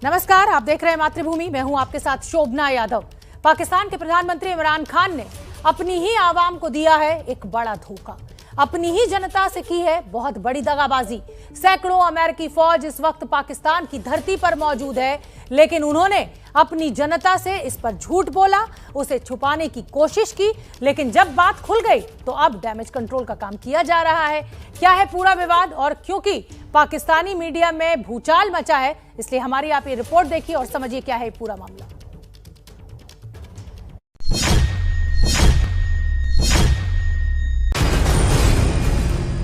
नमस्कार, आप देख रहे हैं मातृभूमि। मैं हूं आपके साथ शोभना यादव। पाकिस्तान के प्रधानमंत्री इमरान खान ने अपनी ही आवाम को दिया है एक बड़ा धोखा, अपनी ही जनता से की है बहुत बड़ी दगाबाजी। सैकड़ों अमेरिकी फौज इस वक्त पाकिस्तान की धरती पर मौजूद है, लेकिन उन्होंने अपनी जनता से इस पर झूठ बोला, उसे छुपाने की कोशिश की। लेकिन जब बात खुल गई तो अब डैमेज कंट्रोल का काम किया जा रहा है। क्या है पूरा विवाद? और क्योंकि पाकिस्तानी मीडिया में भूचाल मचा है, इसलिए हमारी आप ये रिपोर्ट देखिए और समझिए क्या है पूरा मामला।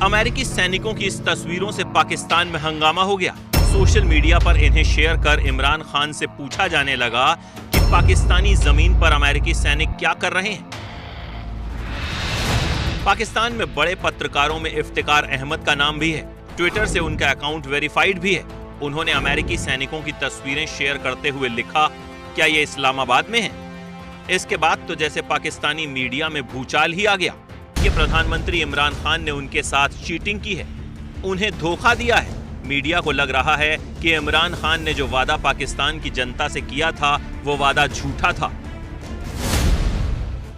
अमेरिकी सैनिकों की इस तस्वीरों से पाकिस्तान में हंगामा हो गया। सोशल मीडिया पर इन्हें शेयर कर इमरान खान से पूछा जाने लगा कि पाकिस्तानी जमीन पर अमेरिकी सैनिक क्या कर रहे हैं। पाकिस्तान में बड़े पत्रकारों में इफ्तिकार अहमद का नाम भी है। ट्विटर से उनका अकाउंट वेरीफाइड भी है। उन्होंने अमेरिकी सैनिकों की तस्वीरें शेयर करते हुए लिखा, क्या ये इस्लामाबाद में है? इसके बाद तो जैसे पाकिस्तानी मीडिया में भूचाल ही आ गया कि प्रधानमंत्री इमरान खान ने उनके साथ चीटिंग की है, उन्हें धोखा दिया है। मीडिया को लग रहा है कि इमरान खान ने जो वादा पाकिस्तान की जनता से किया था वो वादा झूठा था।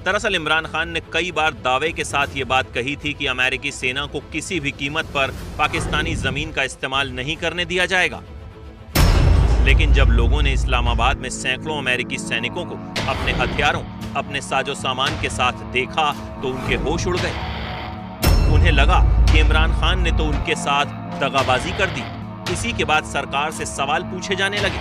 दरअसल इमरान खान ने कई बार दावे के साथ ये बात कही थी कि अमेरिकी सेना को किसी भी कीमत पर पाकिस्तानी जमीन का इस्तेमाल नहीं करने दिया जाएगा। लेकिन जब लोगों ने इस्लामाबाद में सैकड़ों अमेरिकी सैनिकों को अपने हथियारों, अपने साजो सामान के साथ देखा तो उनके होश उड़ गए। उन्हें लगा कि इमरान खान ने तो उनके साथ दगाबाजी कर दी। इसी के बाद सरकार से सवाल पूछे जाने लगे,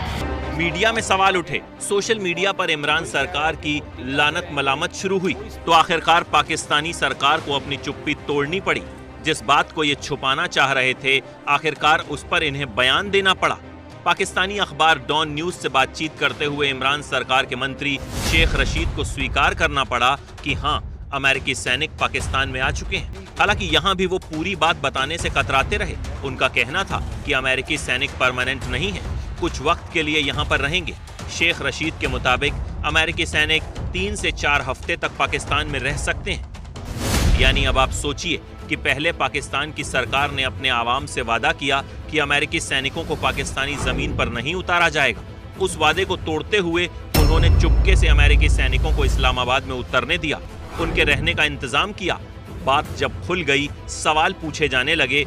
मीडिया में सवाल उठे, सोशल मीडिया पर इमरान सरकार की लानत मलामत शुरू हुई। तो आखिरकार पाकिस्तानी सरकार को अपनी चुप्पी तोड़नी पड़ी। जिस बात को ये छुपाना चाह रहे थे, आखिरकार उस पर इन्हें बयान देना पड़ा। पाकिस्तानी अखबार डॉन न्यूज से बातचीत करते हुए इमरान सरकार के मंत्री शेख रशीद को स्वीकार करना पड़ा कि हाँ, अमेरिकी सैनिक पाकिस्तान में आ चुके हैं। हालांकि यहाँ भी वो पूरी बात बताने से कतराते रहे। उनका कहना था कि अमेरिकी सैनिक परमानेंट नहीं है, कुछ वक्त के लिए यहाँ पर रहेंगे। शेख रशीद के मुताबिक अमेरिकी सैनिक 3 से 4 हफ्ते तक पाकिस्तान में रह सकते हैं। यानी अब आप सोचिए कि पहले पाकिस्तान की सरकार ने अपने आवाम से वादा किया कि अमेरिकी सैनिकों को पाकिस्तानी जमीन पर नहीं उतारा जाएगा। उस वादे को तोड़ते हुए उन्होंने चुपके से अमेरिकी सैनिकों को इस्लामाबाद में उतरने दिया, उनके रहने का इंतजाम किया। बात जब खुल गई, सवाल पूछे जाने लगे,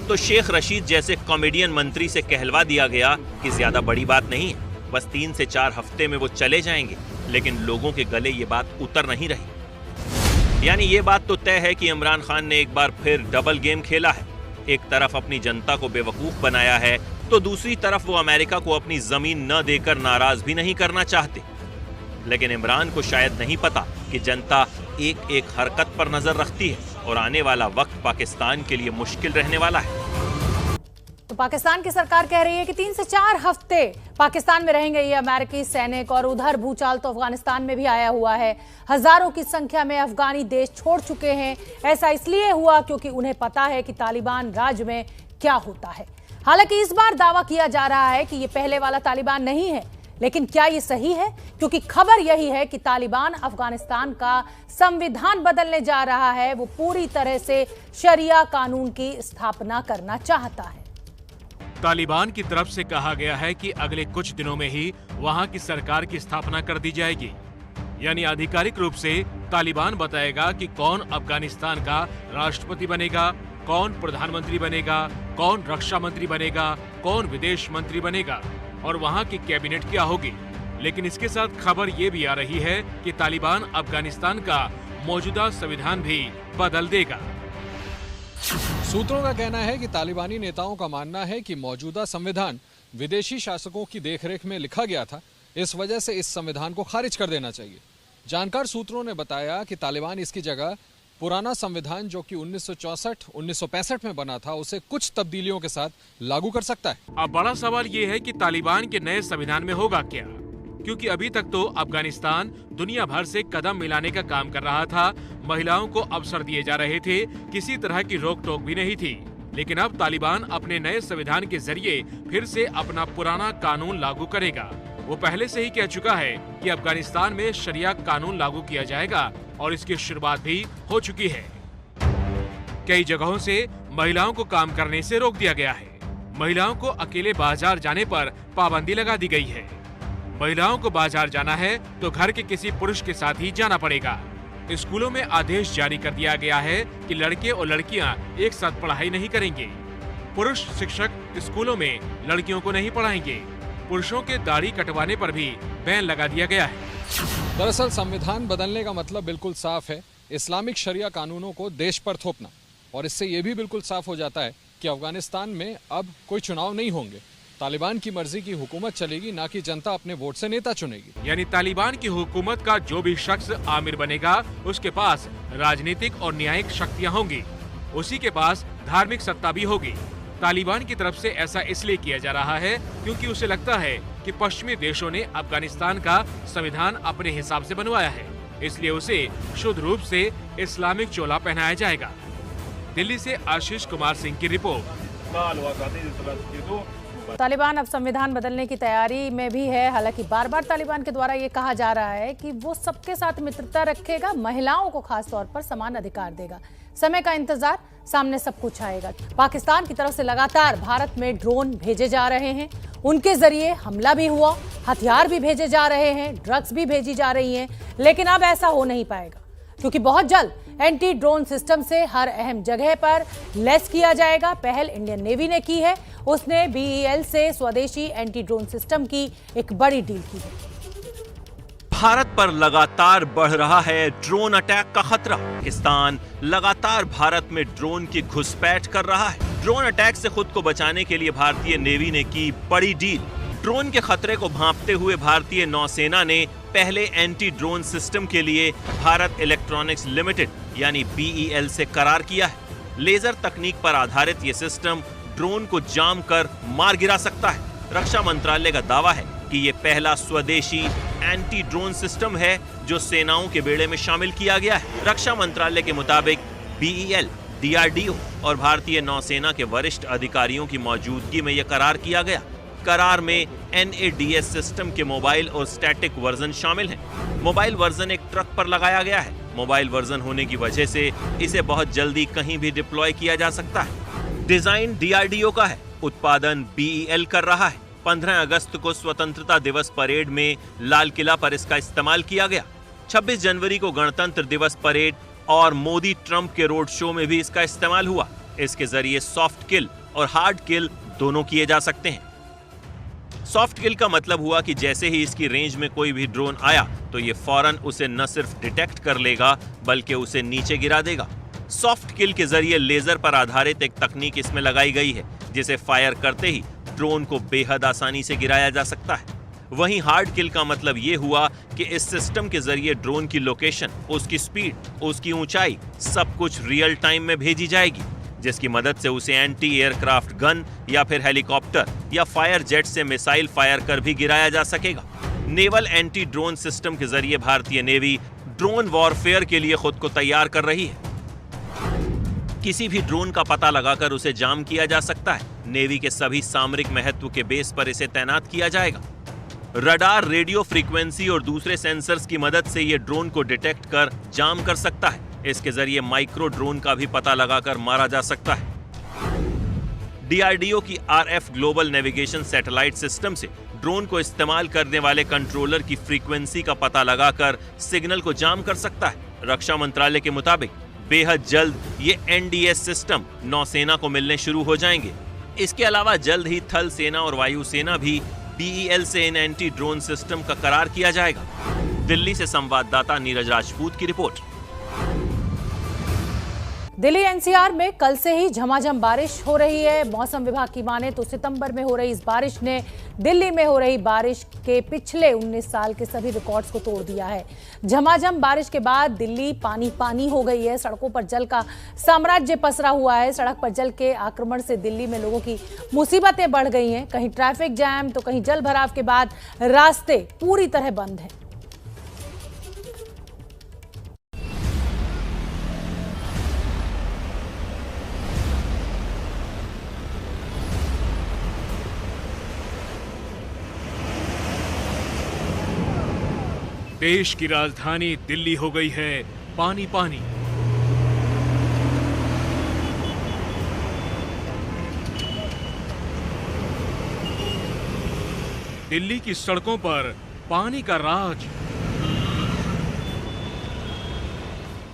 तो शेख रशीद जैसे कॉमेडियन मंत्री से कहलवा दिया गया कि ज्यादा बड़ी बात नहीं है, बस 3 से 4 हफ्ते में वो चले जाएंगे। लेकिन लोगों के गले ये बात उतर नहीं रही। यानी ये बात तो तय है कि इमरान खान ने एक बार फिर डबल गेम खेला है। एक तरफ अपनी जनता को बेवकूफ बनाया है, तो दूसरी तरफ वो अमेरिका को अपनी जमीन न देकर नाराज भी नहीं करना चाहते। लेकिन इमरान को शायद नहीं पता कि जनता एक एक हरकत पर नजर रखती है और आने वाला वक्त पाकिस्तान के लिए मुश्किल रहने वाला है। तो पाकिस्तान की सरकार कह रही है कि 3 से 4 हफ्ते पाकिस्तान में रहेंगे ये अमेरिकी सैनिक। और उधर भूचाल तो अफगानिस्तान में भी आया हुआ है। हजारों की संख्या में अफगानी देश छोड़ चुके हैं। ऐसा इसलिए हुआ क्योंकि उन्हें पता है कि तालिबान राज में क्या होता है। हालांकि इस बार दावा किया जा रहा है कि ये पहले वाला तालिबान नहीं है, लेकिन क्या ये सही है? क्योंकि खबर यही है कि तालिबान अफगानिस्तान का संविधान बदलने जा रहा है। वो पूरी तरह से शरिया कानून की स्थापना करना चाहता है। तालिबान की तरफ से कहा गया है कि अगले कुछ दिनों में ही वहां की सरकार की स्थापना कर दी जाएगी। यानी आधिकारिक रूप से तालिबान बताएगा कि कौन अफगानिस्तान का राष्ट्रपति बनेगा, कौन प्रधानमंत्री बनेगा, कौन रक्षा मंत्री बनेगा, कौन विदेश मंत्री बनेगा और वहां की कैबिनेट क्या होगी। लेकिन इसके साथ खबर ये भी आ रही है कि तालिबान अफगानिस्तान का मौजूदा संविधान भी बदल देगा। सूत्रों का कहना है कि तालिबानी नेताओं का मानना है कि मौजूदा संविधान विदेशी शासकों की देखरेख में लिखा गया था, इस वजह से इस संविधान को खारिज कर देना चाहिए। जानकार सूत्रों ने बताया कि तालिबान इसकी जगह पुराना संविधान जो कि 1964-1965 में बना था, उसे कुछ तब्दीलियों के साथ लागू कर सकता है। अब बड़ा सवाल ये है कि तालिबान के नए संविधान में होगा क्या, क्योंकि अभी तक तो अफगानिस्तान दुनिया भर से कदम मिलाने का काम कर रहा था। महिलाओं को अवसर दिए जा रहे थे, किसी तरह की रोक टोक भी नहीं थी। लेकिन अब तालिबान अपने नए संविधान के जरिए फिर से अपना पुराना कानून लागू करेगा। वो पहले से ही कह चुका है कि अफगानिस्तान में शरिया कानून लागू किया जाएगा और इसकी शुरुआत भी हो चुकी है। कई जगहों से महिलाओं को काम करने से रोक दिया गया है। महिलाओं को अकेले बाजार जाने पर पाबंदी लगा दी गई है। महिलाओं को बाजार जाना है तो घर के किसी पुरुष के साथ ही जाना पड़ेगा। स्कूलों में आदेश जारी कर दिया गया है कि लड़के और लड़कियां एक साथ पढ़ाई नहीं करेंगे। पुरुष शिक्षक स्कूलों में लड़कियों को नहीं पढ़ाएंगे। पुरुषों के दाढ़ी कटवाने पर भी बैन लगा दिया गया है। दरअसल संविधान बदलने का मतलब बिल्कुल साफ है, इस्लामिक शरिया कानूनों को देश पर थोपना। और इससे ये भी बिल्कुल साफ हो जाता है कि अफगानिस्तान में अब कोई चुनाव नहीं होंगे। तालिबान की मर्जी की हुकूमत चलेगी, ना कि जनता अपने वोट से नेता चुनेगी। यानी तालिबान की हुकूमत का जो भी शख्स आमिर बनेगा, उसके पास राजनीतिक और न्यायिक शक्तियां होंगी, उसी के पास धार्मिक सत्ता भी होगी। तालिबान की तरफ से ऐसा इसलिए किया जा रहा है क्योंकि उसे लगता है कि पश्चिमी देशों ने अफगानिस्तान का संविधान अपने हिसाब से बनवाया है, इसलिए उसे शुद्ध रूप से इस्लामिक चोला पहनाया जाएगा। दिल्ली से आशीष कुमार सिंह की रिपोर्ट। तालिबान अब संविधान बदलने की तैयारी में भी है। हालांकि बार बार तालिबान के द्वारा ये कहा जा रहा है कि वो सबके साथ मित्रता रखेगा, महिलाओं को खास तौर पर समान अधिकार देगा। समय का इंतजार, सामने सब कुछ आएगा। पाकिस्तान की तरफ से लगातार भारत में ड्रोन भेजे जा रहे हैं, उनके जरिए हमला भी हुआ, हथियार भी भेजे जा रहे हैं, ड्रग्स भी भेजी जा रही हैं। लेकिन अब ऐसा हो नहीं पाएगा क्योंकि बहुत जल्द एंटी ड्रोन सिस्टम से हर अहम जगह पर लैस किया जाएगा। पहल इंडियन नेवी ने की है, उसने BEL से स्वदेशी एंटी ड्रोन सिस्टम की एक बड़ी डील की है। भारत पर लगातार बढ़ रहा है ड्रोन अटैक का खतरा। पाकिस्तान लगातार भारत में ड्रोन की घुसपैठ कर रहा है। ड्रोन अटैक से खुद को बचाने के लिए भारतीय नेवी ने की बड़ी डील। ड्रोन के खतरे को भांपते हुए भारतीय नौसेना ने पहले एंटी ड्रोन सिस्टम के लिए भारत इलेक्ट्रॉनिक्स लिमिटेड यानी BEL से करार किया है। लेजर तकनीक पर आधारित ये सिस्टम ड्रोन को जाम कर मार गिरा सकता है। रक्षा मंत्रालय का दावा है कि ये पहला स्वदेशी एंटी ड्रोन सिस्टम है जो सेनाओं के बेड़े में शामिल किया गया है। रक्षा मंत्रालय के मुताबिक BEL, DRDO और भारतीय नौसेना के वरिष्ठ अधिकारियों की मौजूदगी में यह करार किया गया। करार में NADS सिस्टम के मोबाइल और स्टैटिक वर्जन शामिल हैं। मोबाइल वर्जन एक ट्रक पर लगाया गया है। मोबाइल वर्जन होने की वजह से इसे बहुत जल्दी कहीं भी डिप्लॉय किया जा सकता है। डिजाइन DRDO का है, उत्पादन BEL कर रहा है। 15 अगस्त को स्वतंत्रता दिवस परेड में लाल किला पर इसका इस्तेमाल किया गया। 26 जनवरी को गणतंत्र दिवस परेड और मोदी ट्रंप के रोड शो में भी इसका इस्तेमाल हुआ। इसके जरिए सॉफ्ट किल और हार्ड किल दोनों किए जा सकते हैं। सॉफ्ट किल का मतलब हुआ कि जैसे ही इसकी रेंज में कोई भी ड्रोन आया तो ये फौरन उसे न सिर्फ डिटेक्ट कर लेगा बल्कि उसे नीचे गिरा देगा। सॉफ्ट किल के जरिए लेजर पर आधारित एक तकनीक इसमें लगाई गई है जिसे फायर करते ही ड्रोन को बेहद आसानी से गिराया जा सकता है। वहीं हार्ड किल का मतलब ये हुआ कि इस सिस्टम के जरिए ड्रोन की लोकेशन, उसकी स्पीड, उसकी ऊंचाई सब कुछ रियल टाइम में भेजी जाएगी, जिसकी मदद से उसे एंटी एयरक्राफ्ट गन या फिर हेलीकॉप्टर या फायर जेट से मिसाइल फायर कर भी गिराया जा सकेगा। नेवल एंटी ड्रोन सिस्टम के जरिए भारतीय नेवी ड्रोन वॉरफेयर के लिए खुद को तैयार कर रही है। किसी भी ड्रोन का पता लगाकर उसे जाम किया जा सकता है। नेवी के सभी सामरिक महत्व के बेस पर इसे तैनात किया जाएगा। रडार, रेडियो फ्रीक्वेंसी और दूसरे सेंसर्स की मदद से यह ड्रोन को डिटेक्ट कर जाम कर सकता है। इसके जरिए माइक्रो ड्रोन का भी पता लगाकर मारा जा सकता है। DRDO की RF global navigation satellite system से ड्रोन को इस्तेमाल करने वाले कंट्रोलर की फ्रीक्वेंसी का पता लगाकर सिग्नल को जाम कर सकता है। रक्षा मंत्रालय के मुताबिक बेहद जल्द ये NDS सिस्टम नौसेना को मिलने शुरू हो जाएंगे। इसके अलावा जल्द ही थल सेना और वायु सेना भी BEL से इन एंटी ड्रोन सिस्टम का करार किया जाएगा। दिल्ली से संवाददाता नीरज राजपूत की रिपोर्ट। दिल्ली NCR में कल से ही झमाझम बारिश हो रही है। मौसम विभाग की माने तो सितंबर में हो रही इस बारिश ने दिल्ली में हो रही बारिश के पिछले 19 साल के सभी रिकॉर्ड्स को तोड़ दिया है। झमाझम बारिश के बाद दिल्ली पानी पानी हो गई है। सड़कों पर जल का साम्राज्य पसरा हुआ है। सड़क पर जल के आक्रमण से दिल्ली में लोगों की मुसीबतें बढ़ गई हैं। कहीं ट्रैफिक जैम तो कहीं जल भराव के बाद रास्ते पूरी तरह बंद हैं। देश की राजधानी दिल्ली हो गई है पानी पानी। दिल्ली की सड़कों पर पानी का राज।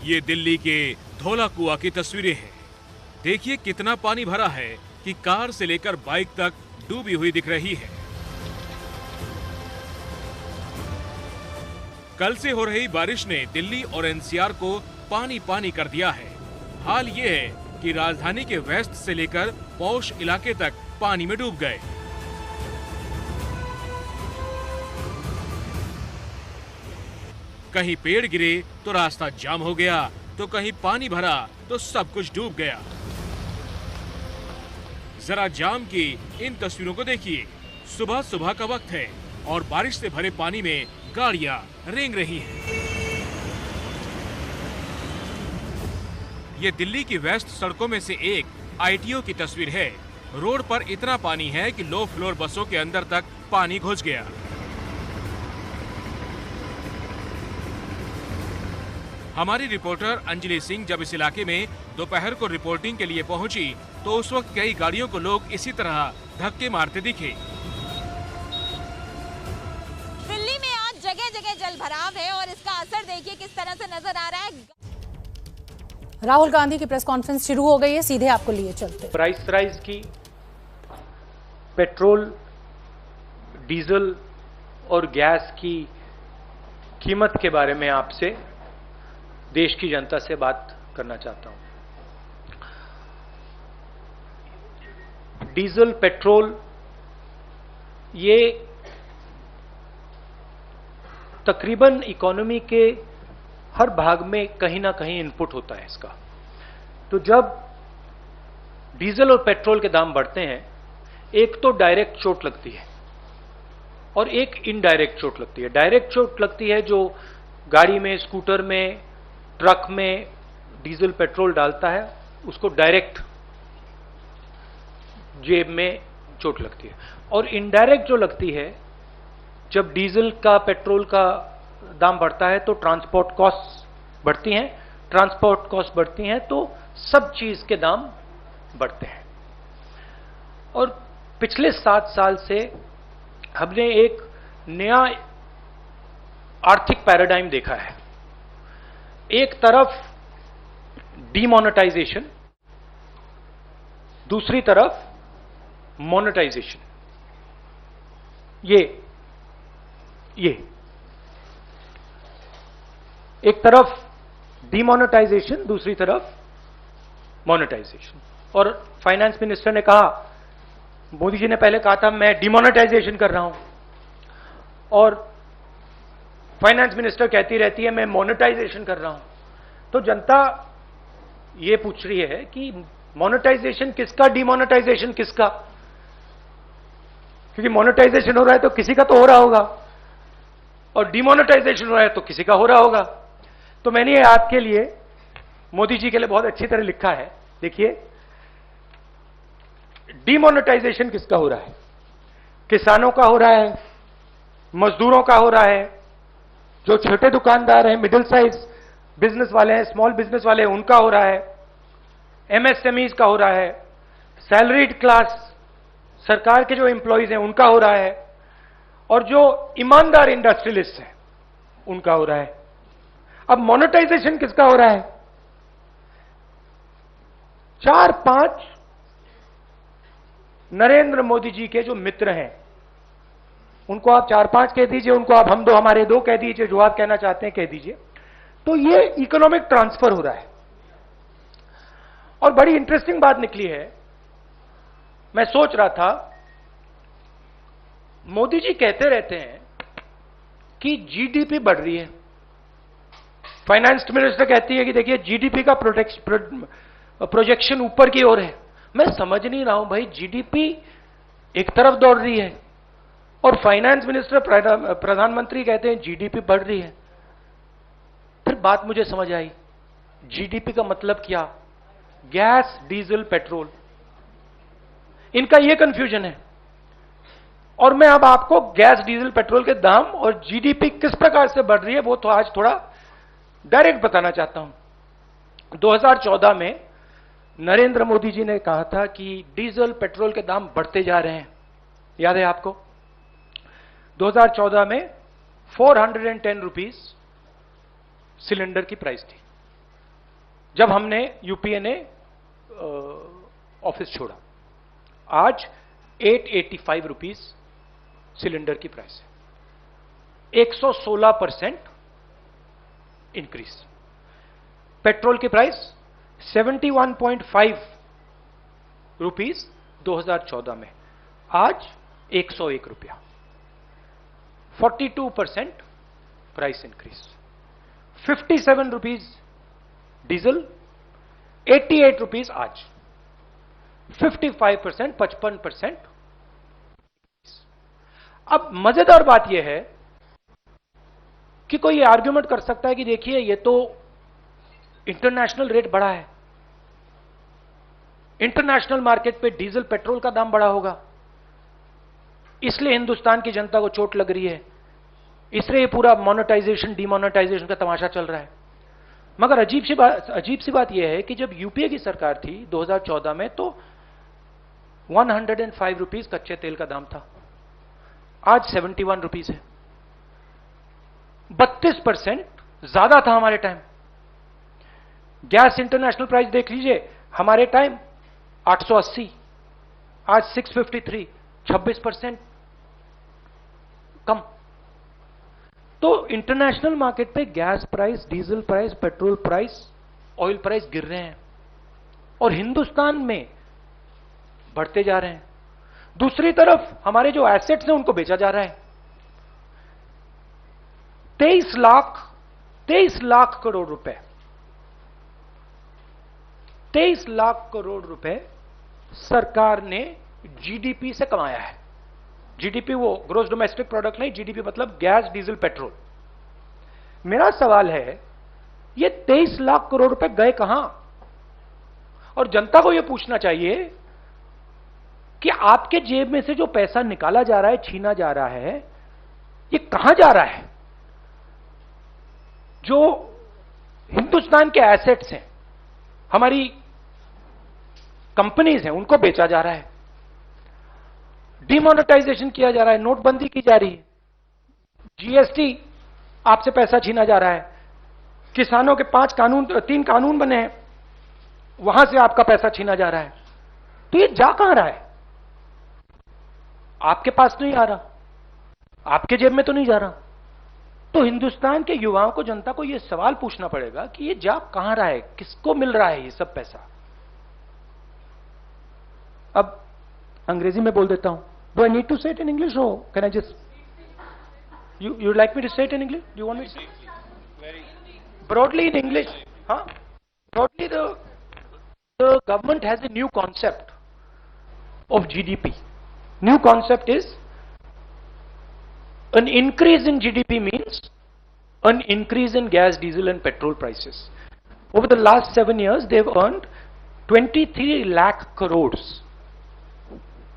ये दिल्ली के धौला कुआं की तस्वीरें हैं। देखिए कितना पानी भरा है कि कार से लेकर बाइक तक डूबी हुई दिख रही है। कल से हो रही बारिश ने दिल्ली और एनसीआर को पानी पानी कर दिया है। हाल ये है कि राजधानी के वेस्ट से लेकर पौष इलाके तक पानी में डूब गए। कहीं पेड़ गिरे तो रास्ता जाम हो गया, तो कहीं पानी भरा तो सब कुछ डूब गया। जरा जाम की इन तस्वीरों को देखिए। सुबह सुबह का वक्त है और बारिश से भरे पानी में गाड़ियां रेंग रही हैं। ये दिल्ली की वेस्ट सड़कों में से एक आईटीओ की तस्वीर है। रोड पर इतना पानी है कि लो फ्लोर बसों के अंदर तक पानी घुस गया। हमारी रिपोर्टर अंजलि सिंह जब इस इलाके में दोपहर को रिपोर्टिंग के लिए पहुंची तो उस वक्त कई गाड़ियों को लोग इसी तरह धक्के मारते दिखे। दिल्ली में आज जगह जगह जल भराव है और इसका असर देखिए किस तरह से नजर आ रहा है। राहुल गांधी की प्रेस कॉन्फ्रेंस शुरू हो गई है, सीधे आपको लिए चलते। प्राइस राइज की, पेट्रोल, डीजल और गैस की कीमत के बारे में आपसे देश की जनता से बात करना चाहता हूं। डीजल, पेट्रोल, ये तकरीबन इकोनॉमी के हर भाग में कहीं ना कहीं इनपुट होता है इसका। तो जब डीजल और पेट्रोल के दाम बढ़ते हैं, एक तो डायरेक्ट चोट लगती है और एक इनडायरेक्ट चोट लगती है। डायरेक्ट चोट लगती है जो गाड़ी में, स्कूटर में, ट्रक में डीजल पेट्रोल डालता है, उसको डायरेक्ट जेब में चोट लगती है। और इनडायरेक्ट जो लगती है, जब डीजल का, पेट्रोल का दाम बढ़ता है तो ट्रांसपोर्ट कॉस्ट बढ़ती हैं। ट्रांसपोर्ट कॉस्ट बढ़ती हैं तो सब चीज के दाम बढ़ते हैं। और पिछले 7 साल से हमने एक नया आर्थिक पैराडाइम देखा है। एक तरफ डीमोनेटाइजेशन, दूसरी तरफ मोनेटाइजेशन। ये एक तरफ डीमोनेटाइजेशन, दूसरी तरफ मोनेटाइजेशन। और फाइनेंस मिनिस्टर ने कहा, मोदी जी ने पहले कहा था मैं डीमोनेटाइजेशन कर रहा हूं, और फाइनेंस मिनिस्टर कहती रहती है मैं मोनेटाइजेशन कर रहा हूं। तो जनता ये पूछ रही है कि मोनेटाइजेशन किसका, डीमोनेटाइजेशन किसका? क्योंकि मोनेटाइजेशन हो रहा है तो किसी का तो हो रहा होगा, और डीमोनेटाइजेशन हो रहा है तो किसी का हो रहा होगा। तो मैंने ये आपके लिए, मोदी जी के लिए बहुत अच्छी तरह लिखा है। देखिए, डीमोनेटाइजेशन किसका हो रहा है? किसानों का हो रहा है, मजदूरों का हो रहा है, जो छोटे दुकानदार हैं, मिडिल साइज बिजनेस वाले हैं, स्मॉल बिजनेस वाले हैं, उनका हो रहा है, एमएसएमईज का हो रहा है, सैलरीड क्लास, सरकार के जो एम्प्लॉइज हैं उनका हो रहा है, और जो ईमानदार इंडस्ट्रियलिस्ट हैं उनका हो रहा है। अब मोनेटाइजेशन किसका हो रहा है? 4-5 नरेंद्र मोदी जी के जो मित्र हैं, उनको आप 4-5 कह दीजिए, उनको आप हम दो हमारे दो कह दीजिए, जो आप कहना चाहते हैं कह दीजिए। तो ये इकोनॉमिक ट्रांसफर हो रहा है। और बड़ी इंटरेस्टिंग बात निकली है। मैं सोच रहा था, मोदी जी कहते रहते हैं कि जीडीपी बढ़ रही है, फाइनेंस मिनिस्टर कहती है कि देखिए जीडीपी का प्रोजेक्शन ऊपर की ओर है। मैं समझ नहीं रहा हूं भाई, जीडीपी एक तरफ दौड़ रही है और फाइनेंस मिनिस्टर, प्रधानमंत्री कहते हैं जीडीपी बढ़ रही है। फिर बात मुझे समझ आई, जीडीपी का मतलब क्या? गैस, डीजल, पेट्रोल, इनका यह कंफ्यूजन है। और मैं अब आपको गैस, डीजल, पेट्रोल के दाम और जीडीपी किस प्रकार से बढ़ रही है वो तो आज थोड़ा डायरेक्ट बताना चाहता हूं। 2014 में नरेंद्र मोदी जी ने कहा था कि डीजल, पेट्रोल के दाम बढ़ते जा रहे हैं, याद है आपको? 2014 में 410 रुपीज सिलेंडर की प्राइस थी जब हमने यूपीए ने ऑफिस छोड़ा। आज 885 रुपीज सिलेंडर की प्राइस है, 116% इंक्रीज। पेट्रोल की प्राइस 71.5 रुपीज 2014 में, आज 101 रुपया, 42% price increase. 57 rupees diesel, 88 rupees आज, 55%, 55%। अब मजेदार बात यह है कि कोई आर्ग्यूमेंट कर सकता है कि देखिए ये तो इंटरनेशनल रेट बढ़ा है, इंटरनेशनल मार्केट पे डीजल पेट्रोल का दाम बढ़ा होगा, इसलिए हिंदुस्तान की जनता को चोट लग रही है, इसलिए ये पूरा मोनेटाइजेशन डिमोनेटाइजेशन का तमाशा चल रहा है। मगर अजीब सी बात यह है कि जब यूपीए की सरकार थी 2014 में तो 105 रुपीज कच्चे तेल का दाम था, आज 71 रुपीज है, 32% ज्यादा था हमारे टाइम। गैस इंटरनेशनल प्राइस देख लीजिए, हमारे टाइम 880, आज 653, 26% कम। तो इंटरनेशनल मार्केट पे gas price, diesel price, petrol price, oil price गिर रहे हैं और हिंदुस्तान में बढ़ते जा रहे हैं। दूसरी तरफ हमारे जो एसेट्स हैं उनको बेचा जा रहा है। 23 लाख करोड़ रुपए, 23 लाख करोड़ रुपए सरकार ने जीडीपी से कमाया है। जीडीपी वो ग्रोस डोमेस्टिक प्रोडक्ट नहीं, जीडीपी मतलब गैस, डीजल, पेट्रोल। मेरा सवाल है ये 23 लाख करोड़ रुपए गए कहां? और जनता को यह पूछना चाहिए कि आपके जेब में से जो पैसा निकाला जा रहा है, छीना जा रहा है, ये कहां जा रहा है? जो हिंदुस्तान के एसेट्स हैं, हमारी कंपनीज हैं, उनको बेचा जा रहा है, डिमोनेटाइजेशन किया जा रहा है, नोटबंदी की जा रही है, जीएसटी आपसे पैसा छीना जा रहा है, किसानों के 3 कानून बने हैं, वहां से आपका पैसा छीना जा रहा है। तो ये जा कहां रहा है? आपके पास नहीं आ रहा, आपके जेब में तो नहीं जा रहा। तो हिंदुस्तान के युवाओं को, जनता को यह सवाल पूछना पड़ेगा कि ये जा कहां रहा है, किसको मिल रहा है ये सब पैसा। अब अंग्रेजी में बोल देता हूं। डू आई नीड टू से इट इन इंग्लिश और can I just you like me to say it in English? Do you want me to say it? Broadly in English, huh? Broadly the government has a new concept of GDP. New concept is an increase in GDP means an increase in gas, diesel and petrol prices. Over the last 7 years, they've earned 23 lakh crores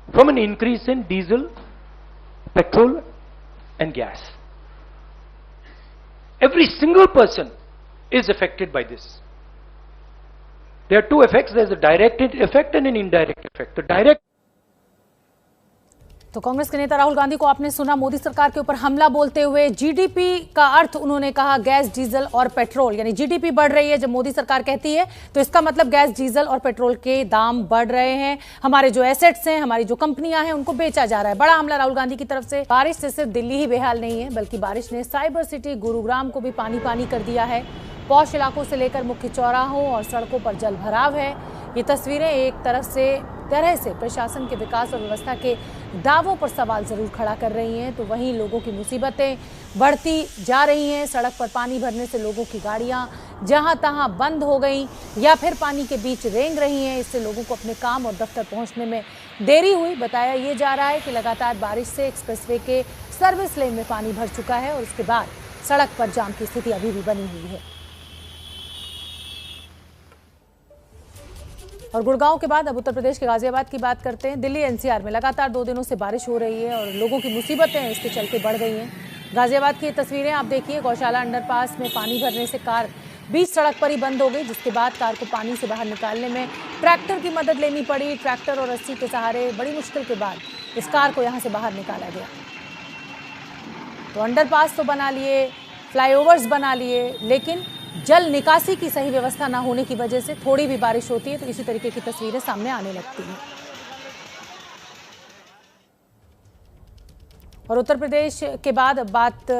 from an increase in diesel, petrol and gas. Every single person is affected by this. There are two effects. There's a direct effect and an indirect effect. The direct तो कांग्रेस के नेता राहुल गांधी को आपने सुना मोदी सरकार के ऊपर हमला बोलते हुए। जीडीपी का अर्थ उन्होंने कहा गैस, डीजल और पेट्रोल, यानी जीडीपी बढ़ रही है जब मोदी सरकार कहती है तो इसका मतलब गैस, डीजल और पेट्रोल के दाम बढ़ रहे हैं, हमारे जो एसेट्स हैं, हमारी जो कंपनियां हैं, उनको बेचा जा रहा है। बड़ा हमला राहुल गांधी की तरफ से। बारिश से सिर्फ दिल्ली ही बेहाल नहीं है, बल्कि बारिश ने साइबर सिटी गुरुग्राम को भी पानी पानी कर दिया है। पौष इलाकों से लेकर मुख्य चौराहों और सड़कों पर जल भराव है। ये तस्वीरें एक तरह से प्रशासन के विकास और व्यवस्था के दावों पर सवाल जरूर खड़ा कर रही हैं, तो वहीं लोगों की मुसीबतें बढ़ती जा रही हैं। सड़क पर पानी भरने से लोगों की गाड़ियां जहां तहां बंद हो गई या फिर पानी के बीच रेंग रही हैं। इससे लोगों को अपने काम और दफ्तर पहुंचने में देरी हुई। बताया ये जा रहा है कि लगातार बारिश से एक्सप्रेसवे के सर्विस लेन में पानी भर चुका है और उसके बाद सड़क पर जाम की स्थिति अभी भी बनी हुई है। और गुड़गांव के बाद अब उत्तर प्रदेश के गाजियाबाद की बात करते हैं। दिल्ली एनसीआर में लगातार 2 दिनों से बारिश हो रही है और लोगों की मुसीबतें इसके चलते बढ़ गई हैं। गाजियाबाद की ये तस्वीरें आप देखिए। गौशाला अंडरपास में पानी भरने से कार बीच सड़क पर ही बंद हो गई, जिसके बाद कार को पानी से बाहर निकालने में ट्रैक्टर की मदद लेनी पड़ी। ट्रैक्टर और रस्सी के सहारे बड़ी मुश्किल के बाद इस कार को यहाँ से बाहर निकाला गया। तो अंडरपास तो बना लिए, फ्लाईओवर्स बना लिए, लेकिन जल निकासी की सही व्यवस्था ना होने की वजह से थोड़ी भी बारिश होती है तो इसी तरीके की तस्वीरें सामने आने लगती हैं। और उत्तर प्रदेश के बाद बात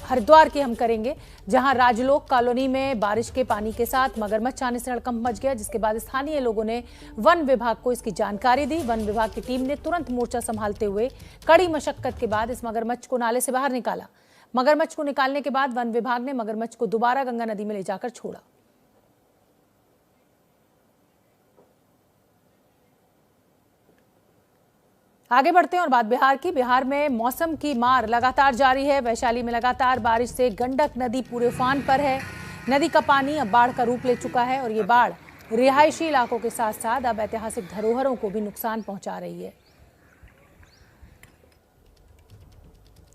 हरिद्वार की हम करेंगे, जहां राजलोक कॉलोनी में बारिश के पानी के साथ मगरमच्छ आने से हड़कंप मच गया, जिसके बाद स्थानीय लोगों ने वन विभाग को इसकी जानकारी दी। वन विभाग की टीम ने तुरंत मोर्चा संभालते हुए कड़ी मशक्कत के बाद इस मगरमच्छ को नाले से बाहर निकाला। मगरमच्छ को निकालने के बाद वन विभाग ने मगरमच्छ को दोबारा गंगा नदी में ले जाकर छोड़ा। आगे बढ़ते हैं और बात बिहार की। बिहार में मौसम की मार लगातार जारी है। वैशाली में लगातार बारिश से गंडक नदी पूरे उफान पर है। नदी का पानी अब बाढ़ का रूप ले चुका है और ये बाढ़ रिहायशी इलाकों के साथ साथ अब ऐतिहासिक धरोहरों को भी नुकसान पहुंचा रही है।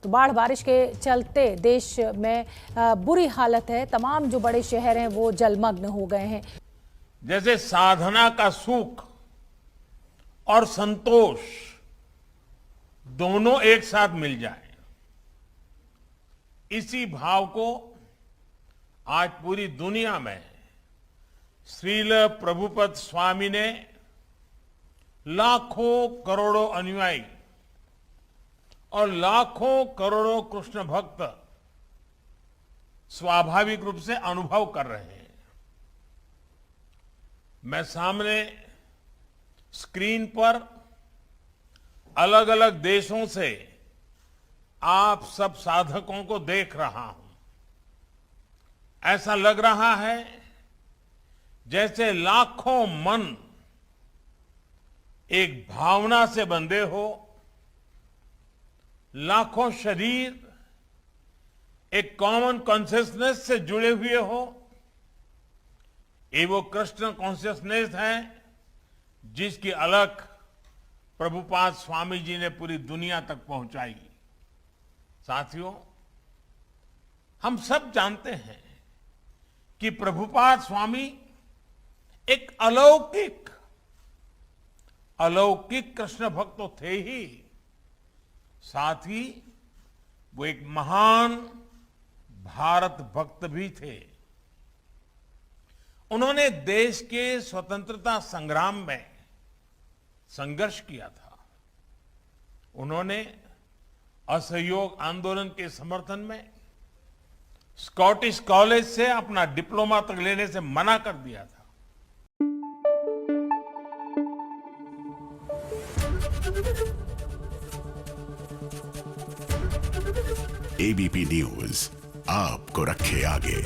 तो बाढ़ बारिश के चलते देश में बुरी हालत है। तमाम जो बड़े शहर हैं वो जलमग्न हो गए हैं। जैसे साधना का सुख और संतोष दोनों एक साथ मिल जाए, इसी भाव को आज पूरी दुनिया में श्रील प्रभुपद स्वामी ने लाखों करोड़ों अनुयायी और लाखों करोड़ों कृष्ण भक्त स्वाभाविक रूप से अनुभव कर रहे हैं। मैं सामने स्क्रीन पर अलग अलग देशों से आप सब साधकों को देख रहा हूं। ऐसा लग रहा है जैसे लाखों मन एक भावना से बंधे हो, लाखों शरीर एक कॉमन कॉन्शियसनेस से जुड़े हुए हो। ये वो कृष्ण कॉन्शियसनेस है जिसकी अलख प्रभुपाद स्वामी जी ने पूरी दुनिया तक पहुंचाई। साथियों, हम सब जानते हैं कि प्रभुपाद स्वामी एक अलौकिक कृष्ण भक्त तो थे ही, साथ ही वो एक महान भारत भक्त भी थे। उन्होंने देश के स्वतंत्रता संग्राम में संघर्ष किया था। उन्होंने असहयोग आंदोलन के समर्थन में स्कॉटिश कॉलेज से अपना डिप्लोमा तक लेने से मना कर दिया था। एबीपी न्यूज आपको रखे आगे।